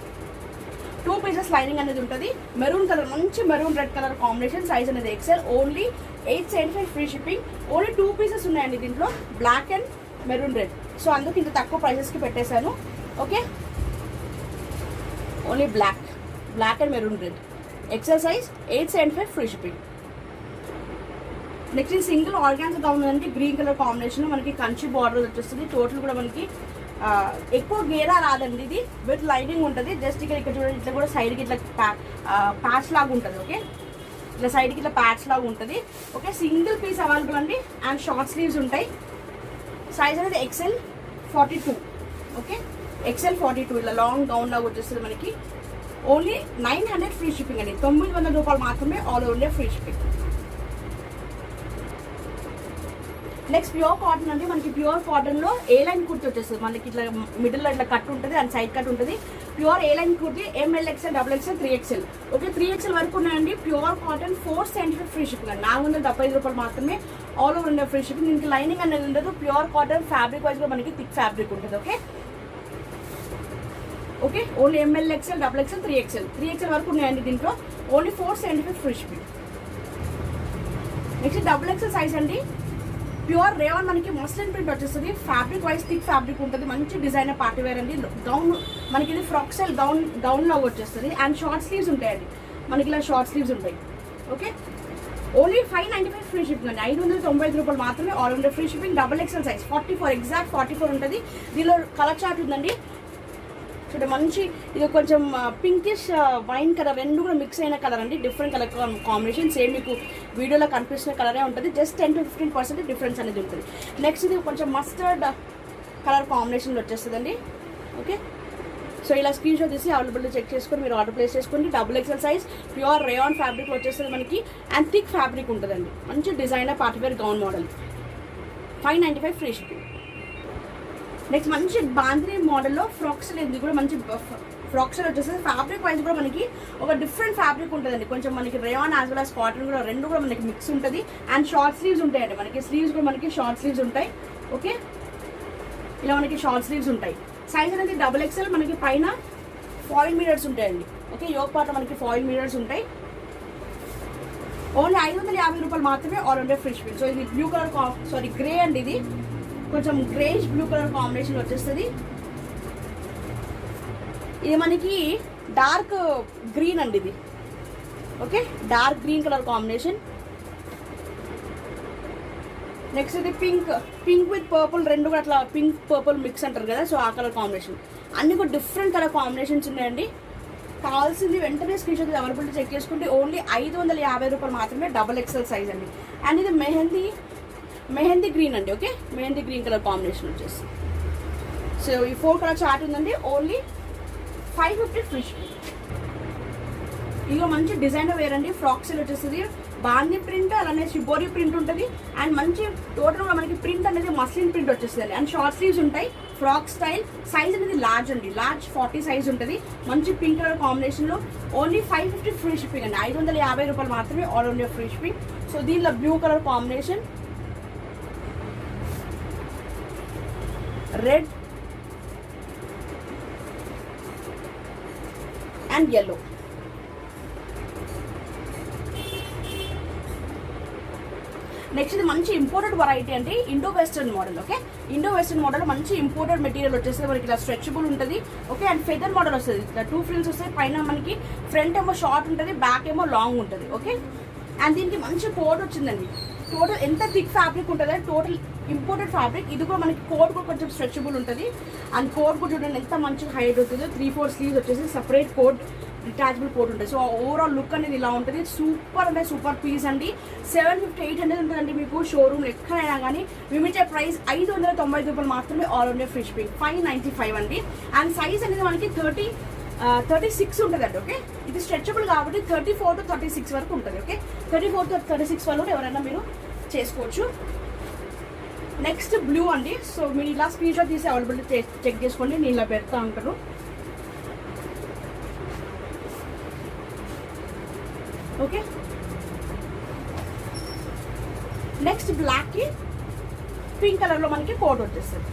2 పీసెస్ లైనింగ్ అనేది ఉంటుంది. మెరూన్ కలర్, మంచి maroon red colour combination. Size అనేది XL. Only 875 free shipping. Only 2 pieces ఉన్నాయండి దీంట్లో, black and maroon red. So అందుకు ఇంత తక్కువ ప్రైసెస్కి పెట్టేశాను. Okay, only black and maroon red, XL size, 875 free shipping. Next single organza gown అంటే గ్రీన్ కలర్ కాంబినేషన్ మనకి కంచి బార్డర్ వచ్చేస్తుంది. టోటల్ కూడా మనకి ఎక్కువ గేరా రాదండి. ఇది విత్ లైనింగ్ ఉంటుంది. జస్ట్ ఇక్కడ చూడండి, ఇట్లా కూడా సైడ్కి ఇట్లా ప్యాచ్ లాగా ఉంటుంది. ఓకే, ఇట్లా సైడ్కి ఇట్లా ప్యాచ్ లాగా ఉంటుంది. ఓకే, సింగిల్ పీస్ అవైలబుల్ అండి. అండ్ షార్ట్ స్లీవ్స్ ఉంటాయి. సైజ్ అనేది ఎక్సెల్ 42. ఓకే, ఎక్సెల్ 42 ఇలా లాంగ్ గౌన్ లాగా వచ్చేస్తుంది మనకి. ఓన్లీ 900 ఫ్రీ షిప్పింగ్ అండి. 900 రూపాయలు మాత్రమే all over India free shipping. Next pure cotton అండి. మనకి ప్యూర్ కాటన్లో ఏ లైన్ కుర్తి వచ్చేస్తుంది. మనకి ఇట్లా మిడిల్లో ఇట్లా కట్ ఉంటుంది అండ్ సైడ్ కట్ ఉంటుంది. Pure A line kurti, ML XL, XXL, 3XL. Okay, 3XL వరకు ఉన్నాయండి. ప్యూర్ కాటన్ 475 ఫ్రీ షిప్పింగ్ అండి. 475 రూపాయలు మాత్రమే all over India free shipping. దీనికి లైనింగ్ అనేది ఉండదు. ప్యూర్ కాటన్ ఫ్యాబ్రిక్ వైజ్ కూడా మనకి థిక్ ఫ్యాబ్రిక్ ఉంటుంది. Okay, only ML XL, XXL, 3XL వరకు ఉన్నాయండి దీంట్లో. Only 475 free shipping. Next XXL size అండి. ప్యూర్ రేవన్ మనకి మస్లిన్ ప్రింట్ వచ్చేస్తుంది. ఫ్యాబ్రిక్ వైజ్ థిక్ ఫ్యాబ్రిక్ ఉంటుంది. మంచి డిజైనర్ పార్టీ వేర్ అండి. గౌన్ మనకి ఇది ఫ్రాక్ స్టైల్ గౌన్ లాగా వచ్చేస్తుంది. అండ్ షార్ట్ స్లీవ్స్ ఉంటాయండి. మనకి ఇలా షార్ట్ స్లీవ్స్ ఉంటాయి. ఓకే, ఓన్లీ 595 ఫ్రీ షిప్పింగ్ అండి. 595 రూపాయలు మాత్రమే all India free shipping. XXL size 44, exact 44 ఉంటుంది. దీనిలో కలర్ చార్ట్ ఉందండి. చూడండి, మంచి ఇది కొంచెం పింకిష్ వైన్ కలర్, రెండు కూడా మిక్స్ అయిన కలర్ అండి. Different colour combination. సేమ్ మీకు వీడియోలో కనిపిస్తున్న కలరే ఉంటుంది. జస్ట్ 10-15% డిఫరెన్స్ అనేది ఉంటుంది. నెక్స్ట్ ఇది కొంచెం మస్టర్డ్ కలర్ కాంబినేషన్లో వచ్చేస్తుందండి. ఓకే, సో ఇలా స్క్రీన్ షాట్ తీసి అవైలబిలిటీ చెక్ చేసుకొని మీరు ఆర్డర్ ప్లేస్ చేసుకోండి. XXL size pure rayon fabric వచ్చేస్తుంది మనకి. అండ్ థిక్ ఫ్యాబ్రిక్ ఉంటుందండి. మంచి designer partywear gown model. 595 free shipping. Next మంచి బాంద్రీ మోడల్లో ఫ్రాక్స్ ఇది కూడా మంచి ఫ్రాక్స్ వచ్చేస్తుంది. ఫ్యాబ్రిక్ వైజ్ కూడా మనకి ఒక డిఫరెంట్ ఫ్యాబ్రిక్ ఉంటుందండి. కొంచెం మనకి rayon as well as cotton కూడా రెండు కూడా మనకి మిక్స్ ఉంటుంది. అండ్ షార్ట్ స్లీవ్స్ ఉంటాయండి. మనకి స్లీవ్స్ కూడా మనకి షార్ట్ స్లీవ్స్ ఉంటాయి. ఓకే, ఇలా మనకి షార్ట్ స్లీవ్స్ ఉంటాయి. సైజ్ అనేది XXL. మనకి పైన ఫాయిల్ మిరర్స్ ఉంటాయండి. ఓకే, యోగ్ పార్ట్ మనకి ఫాయిల్ మిరర్స్ ఉంటాయి. ఓన్లీ 550 రూపాయలు మాత్రమే all India free shipping. So ఇది బ్లూ కలర్ గ్రే అండి. ఇది కొంచెం గ్రేష్ బ్లూ కలర్ కాంబినేషన్ వచ్చేస్తుంది. ఇది మనకి డార్క్ గ్రీన్ అండి. ఇది okay, dark green colour combination. Next ఇది పింక్ విత్ పర్పుల్, రెండు కూడా అట్లా పింక్ పర్పుల్ మిక్స్ అంటారు కదా. సో ఆ కలర్ కాంబినేషన్. అన్ని కూడా డిఫరెంట్ కలర్ కాంబినేషన్స్ ఉన్నాయండి. కావాల్సింది వెంటనే స్క్రీన్ షాట్ అవైలబిలిటీ చెక్ చేసుకుంటే ఓన్లీ 550 రూపాయలు మాత్రమే. XXL సైజ్ అండి. అండ్ ఇది మెహందీ గ్రీన్ అండి. Okay, mehndi green colour combination వచ్చేసి. సో ఈ 4 కలర్ చార్ట్ ఉందండి. Only 550 free shipping. ఇదిగో మంచి డిజైనర్ వేర్ అండి. ఫ్రాక్స్ వచ్చేస్తుంది బాందీ ప్రింట్, అలానే షిబోరి ప్రింట్ ఉంటుంది. అండ్ మంచి టోటల్గా మనకి ప్రింట్ అనేది మస్లిన్ ప్రింట్ వచ్చేస్తుంది. అండ్ షార్ట్ స్లీవ్స్ ఉంటాయి, ఫ్రాక్ స్టైల్. సైజ్ అనేది లార్జ్ అండి, లార్జ్ 40 సైజ్ ఉంటుంది. మంచి పింక్ కలర్ కాంబినేషన్లో. ఓన్లీ 550 ఫ్రీ షిప్పింగ్ అండి. 550 రూపాయలు మాత్రమే all India free shipping. So దీనిలో blue colour combination, red and yellow. Next ఇది మంచి ఇంపోర్టెడ్ వెరైటీ అండి, Indo western model. Okay, Indo western model మంచి ఇంపోర్టెడ్ మెటీరియల్ వచ్చేసి మనకి ఇలా స్ట్రెచబుల్ ఉంటుంది. ఓకే, అండ్ ఫెదర్ మోడల్ వస్తుంది. ఇట్లా 2 ఫ్రిల్స్ వస్తాయి. పైన మనకి ఫ్రంట్ ఏమో షార్ట్ ఉంటుంది, బ్యాక్ ఏమో లాంగ్ ఉంటుంది. ఓకే, అండ్ దీనికి మంచి కోట్ వచ్చిందండి. టోటల్ ఎంత థిక్ ఫ్యాబ్రిక్ ఉంటుంది, టోటల్ ఇంపోర్టెడ్ ఫ్యాబ్రిక్. ఇది కూడా మనకి కోట్ కూడా కొంచెం స్ట్రెచబుల్ ఉంటుంది. అండ్ కోట్ కూడా చూడండి ఎంత మంచిగా హైట్ అవుతుందో. 3/4 స్లీవ్స్ వచ్చేసి సపరేట్ కోట్, డిటాచబుల్ కోట్ ఉంటుంది. సో ఓవరాల్ లుక్ అనేది ఇలా ఉంటుంది. సూపర్ అంటే సూపర్ పీస్ అండి. 750-800 ఉంటుందండి మీకు షోరూమ్ ఎక్కడైనా కానీ. మేమిచ్చే ప్రైస్ 590 రూపాయలు మాత్రమే ఆల్ ఇండియా ఫ్రీ షిప్పింగ్. 595 అండి. అండ్ సైజ్ అనేది మనకి 36 ఉంటుందండి. ఓకే, ఇది స్ట్రెచబుల్ కాబట్టి 34 to 36 వరకు ఉంటుంది. ఓకే, 34 to 36 వరకు ఎవరైనా మీరు చేసుకోవచ్చు. నెక్స్ట్ బ్లూ అండి. సో మీరు ఇలా స్క్రీన్ షాట్ తీసి అవైలబిలిటీ చెక్ చేసుకోండి, నేను ఇలా పెడతా ఉంటాను. ఓకే, నెక్స్ట్ బ్లాక్ కి పింక్ కలర్ లో మనకి కోట్ వచ్చేస్తుంది.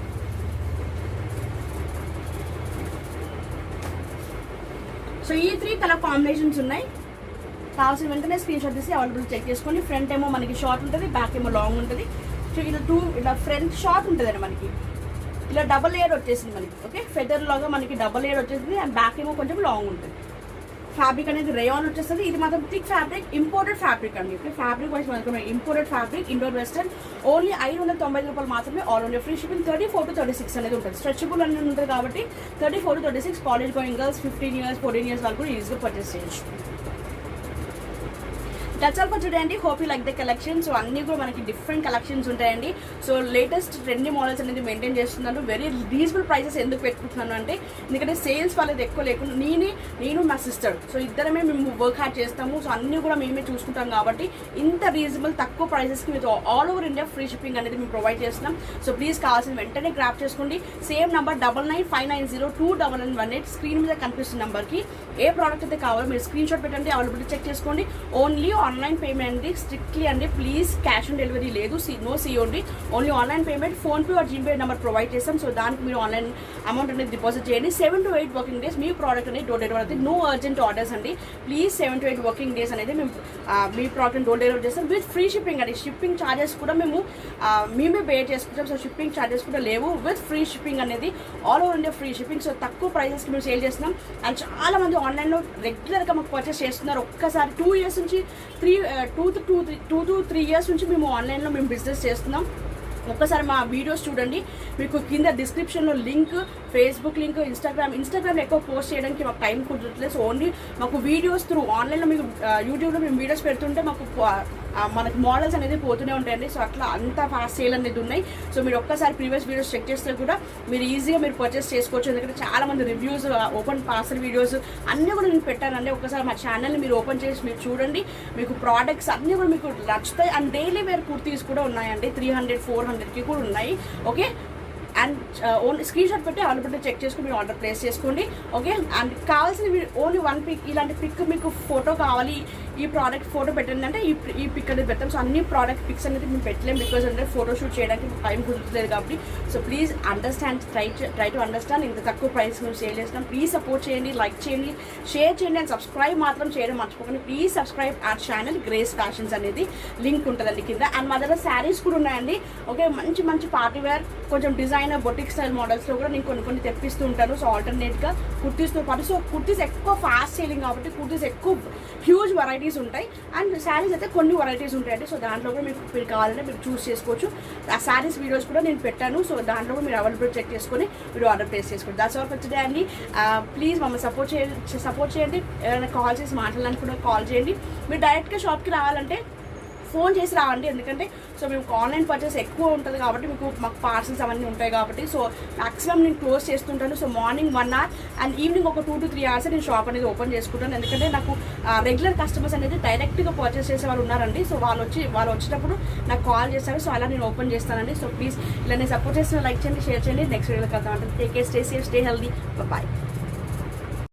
సో ఈ 3 కలర్ కాంబినేషన్స్ ఉన్నాయి. కావాల్సిన వెంటనే స్క్రీన్ షాట్ తీసి అవైలబిలిటీ చెక్ చేసుకోండి. ఫ్రంట్ ఏమో మనకి షార్ట్ ఉంటుంది, బ్యాక్ ఏమో లాంగ్ ఉంటుంది. సో ఇలా ఫ్రంట్ షార్ట్ ఉంటుందండి మనకి. ఇలా డబల్ లేయర్ వచ్చేసింది మనకి. ఓకే, ఫెదర్ లాగా మనకి డబల్ లేయర్ వచ్చేసింది. అండ్ బ్యాక్ ఏమో కొంచెం లాంగ్ ఉంటుంది. ఫ్యాబ్రిక్ అనేది రేయాన్ వచ్చేస్తుంది. ఇది మాత్రం థిక్ ఫ్యాబ్రిక్, ఇంపోర్టెడ్ ఫ్యాబ్రిక్ అండి. ఓకే, ఫ్యాబ్రిక్ వైజ్ మనకు imported fabric, indoor western. Only 590 రూపాయలు మాత్రమే all India free shipping. 34 to 36 అనేది ఉంటుంది. స్ట్రెచబుల్ అనేది ఉంటుంది కాబట్టి 34 to 36 college going girls 15 years 14 years వరకు ఈజీగా పర్చేస్ చేయొచ్చు. దట్స్ ఆల్ ఫర్ టుడే అండి. Hope you like the collection. So అన్నీ కూడా మనకి డిఫరెంట్ కలెక్షన్స్ ఉంటాయండి. సో లేటెస్ట్ ట్రెండీ మోడల్స్ అనేది మెయింటైన్ చేస్తున్నాను. వెరీ రీజనబుల్ ప్రైసెస్ ఎందుకు పెట్టుకుంటున్నాను అంటే, ఎందుకంటే సేల్స్ వాళ్ళది ఎక్కువ లేకుండా నేను మా సిస్టర్, సో ఇద్దరమే మేము వర్క్ హ్యాడ్ చేస్తాము. సో అన్నీ కూడా మేమే చూసుకుంటాం కాబట్టి ఇంత రీజనబుల్ తక్కువ ప్రైసెస్కి మీరు all over India free shipping అనేది మేము ప్రొవైడ్ చేస్తున్నాం. సో ప్లీజ్ కావాల్సిన వెంటనే గ్రాప్ చేసుకోండి. సేమ్ నెంబర్ 9959029918 స్క్రీన్ మీద కనిపిస్తున్న నెంబర్కి ఏ ప్రోడక్ట్ అయితే కావాలో మీరు స్క్రీన్ షాట్ పెట్టండి, అవైలబిలిటీ చెక్ చేసుకోండి. ఓన్లీ ఆన్లైన్ పేమెంట్ అండి, స్ట్రిక్ట్లీ అండి. ప్లీజ్ క్యాష్ ఆన్ డెలివరీ లేదు, no COD, only online payment. PhonePe or GPay number provide చేస్తాం. సో దానికి మీరు ఆన్లైన్ అమౌంట్ అనేది డిపాజిట్ చేయండి. 7 to 8 working days me product అనేది డోర్ డెలివరీ అవుతుంది. నో అర్జెంట్ ఆర్డర్స్ అండి. ప్లీజ్ 7 to 8 వర్కింగ్ డేస్ అనేది మేము మీ ప్రోడక్ట్ డోర్ డెలివరీ చేస్తాం విత్ ఫ్రీ షిప్పింగ్ అండి. షిప్పింగ్ ఛార్జెస్ కూడా మేమే పే చేసుకుంటాం. సో షిప్పింగ్ ఛార్జెస్ కూడా లేవు. విత్ ఫ్రీ షిప్పింగ్ అనేది all over India free shipping. So తక్కువ ప్రైజెస్కి మేము సేల్ చేస్తున్నాం. అండ్ చాలా మంది ఆన్లైన్లో రెగ్యులర్గా మాకు పర్చేస్ చేస్తున్నారు. ఒక్కసారి 2 years నుంచి 2 to 3 years నుంచి మేము ఆన్లైన్లో మేము బిజినెస్ చేస్తున్నాం. ఒక్కసారి మా వీడియోస్ చూడండి. మీకు కింద డిస్క్రిప్షన్లో లింక్, ఫేస్బుక్ లింక్, ఇన్స్టాగ్రామ్ ఎక్కువ పోస్ట్ చేయడానికి మాకు టైం కుదరట్లేదు. సో ఓన్లీ మాకు వీడియోస్ త్రూ ఆన్లైన్లో మీకు యూట్యూబ్లో మేము వీడియోస్ పెడుతుంటే మనకి మోడల్స్ అనేది పోతూనే ఉంటాయండి. సో అట్లా అంత ఫాస్ట్ సేల్ అనేది ఉన్నాయి. సో మీరు ఒక్కసారి ప్రీవియస్ వీడియోస్ చెక్ చేస్తే కూడా మీరు ఈజీగా మీరు పర్చేస్ చేసుకోవచ్చు. ఎందుకంటే చాలా మంది రివ్యూస్, ఓపెన్ పార్సల్ వీడియోస్ అన్నీ కూడా నేను పెట్టానండి. ఒకసారి మా ఛానల్ని మీరు ఓపెన్ చేసి మీరు చూడండి. మీకు ప్రోడక్ట్స్ అన్నీ కూడా మీకు నచ్చుతాయి. అండ్ డైలీ వేర్ కుర్తీస్ కూడా ఉన్నాయండి, 300-400కి కూడా ఉన్నాయి. Okay, and only screen shot పెట్టి అవైలబిలిటీ చెక్ చేసుకుని మీరు ఆర్డర్ ప్లేస్ చేసుకోండి. ఓకే, అండ్ కావాల్సిన ఓన్లీ 1 పిక్, ఇలాంటి పిక్ మీకు ఫోటో కావాలి, ఈ ప్రోడక్ట్ ఫోటో పెట్టండి అంటే ఈ పిక్ అనేది పెడతాం. సో అన్ని ప్రోడక్ట్ పిక్స్ అనేది మేము పెట్టలేము, బికాజ్ అంటే ఫోటో షూట్ చేయడానికి టైం కుదరలేదు కాబట్టి. So please understand, try to understand. ఇంత తక్కువ ప్రైస్ మేము సేల్ చేస్తున్నాం. ప్లీజ్ సపోర్ట్ చేయండి, లైక్ చేయండి, షేర్ చేయండి, అండ్ సబ్స్క్రైబ్ మాత్రం చేయడం మర్చిపోకండి. Please subscribe our channel Grace fashions అనేది లింక్ ఉంటుందండి కింద. అండ్ మా దగ్గర శారీస్ కూడా ఉన్నాయండి. ఓకే, మంచి పార్టీ వేర్, కొంచెం డిజైనర్ బొటిక్ స్టైల్ మోడల్స్లో కూడా నేను కొన్ని తెప్పిస్తూ ఉంటాను. సో ఆల్టర్నేట్గా కుర్తీస్తో పాటు, సో కుర్తీస్ ఎక్కువ ఫాస్ట్ సేలింగ్ కాబట్టి కుర్తీస్ ఎక్కువ హ్యూజ్ వెరైటీస్ ఉంటాయి. అండ్ శారీస్ అయితే కొన్ని వెరైటీస్ ఉంటాయండి. సో దాంట్లో కూడా మీరు కావాలంటే మీరు చూస్ చేసుకోవచ్చు. ఆ శారీస్ వీడియోస్ కూడా నేను పెట్టాను. సో దాంట్లో కూడా మీరు అవైలబిలిటీ చెక్ చేసుకొని మీరు ఆర్డర్ ప్లేస్ చేసుకోండి. దాట్స్ ఆల్ ఫర్ టుడే అండి. ప్లీజ్ మమ్మల్ని సపోర్ట్ చేయండి. ఎవరైనా కాల్ చేసి మాట్లాడాలని కూడా కాల్ చేయండి. మీరు డైరెక్ట్గా షాప్కి రావాలంటే ఫోన్ చేసి రావండి, ఎందుకంటే సో మేము ఆన్లైన్ పర్చేస్ ఎక్కువ ఉంటుంది కాబట్టి మాకు పార్సల్స్ అవన్నీ ఉంటాయి కాబట్టి సో మ్యాక్సిమం నేను క్లోజ్ చేస్తుంటాను. So morning 1 hour and evening ఒక 2 to 3 hours నేను షాప్ అనేది ఓపెన్ చేసుకుంటాను. ఎందుకంటే నాకు రెగ్యులర్ కస్టమర్స్ అనేది డైరెక్ట్గా పర్చేస్ చేసే వాళ్ళు ఉన్నారండి. సో వాళ్ళు వచ్చినప్పుడు నాకు కాల్ చేస్తారు. సో అలా నేను ఓపెన్ చేస్తానండి. సో ప్లీజ్ ఇలా నేను సపోర్ట్ చేసిన లైక్ చేయండి, షేర్ చేయండి. నెక్స్ట్ వీడియోకి వెళ్తాం అంటే take care, stay safe, stay healthy, bye.